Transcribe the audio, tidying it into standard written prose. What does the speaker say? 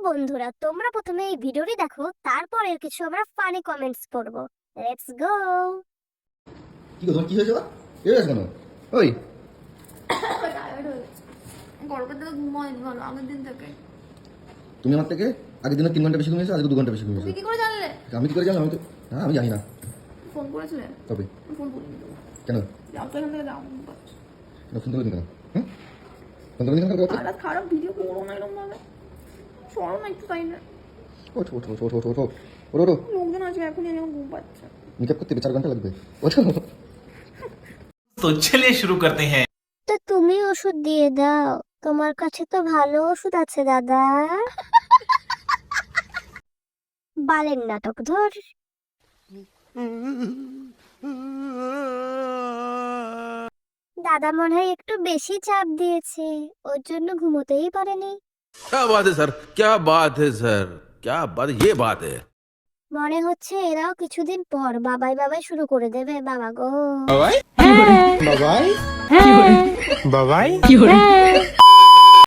বন্ধুরা, তোমরা প্রথমে এই ভিডিওটি দেখো, তারপর এর কিছু আমরা ফানি কমেন্টস পড়বো। Let's go. কি তোমার কি হয়েছে বা এ হয়েছে কেন? ওই টায়ার্ড হয়ে গেছে। গল্পের থেকে ঘুমায়নি ভালো আগের দিন থেকে। তুমি আমার থেকে আগের দিনে 3 ঘন্টা বেশি ঘুমিয়েছো, আজকে 2 ঘন্টা বেশি ঘুমিয়েছো। তুমি কি করে জানলে? আমি কি করে জানলাম? আমি জানি না। ফোন করেছিলে? তবে ফোন করিনি তো। কেন যাও তো এখান থেকে যাও। ফোন করে দিন কেন? হ্যাঁ ফোন করে দিন কেন? আর খারাপ ভিডিও করো না এরকম ভাবে। সরো না একটু সাইডে। ওঠ ওঠ ওঠ ওঠ ওঠ ওঠ ওঠ ওঠ। লোকজন আছে এখনই আমার ঘুম পাচ্ছে। মেকআপ করতে 4 ঘন্টা লাগবে। ওঠ। तो चलिए शुरू करते हैं। তো তুমি ওষুধ দিয়ে দাও, তোমার কাছে তো ভালো ওষুধ আছে দাদা। বালের নাটক ধর। দাদা মনে হয় একটু বেশি চাপ দিয়েছে, ওর জন্য ঘুমোতেই পারেনি। क्या बात है सर, क्या बात है सर, क्या बात, ये बात है। মনে হচ্ছে এরাও কিছুদিন পর বাবাই বাবাই শুরু করে দেবে। বাবা গো বাবাই বাবাই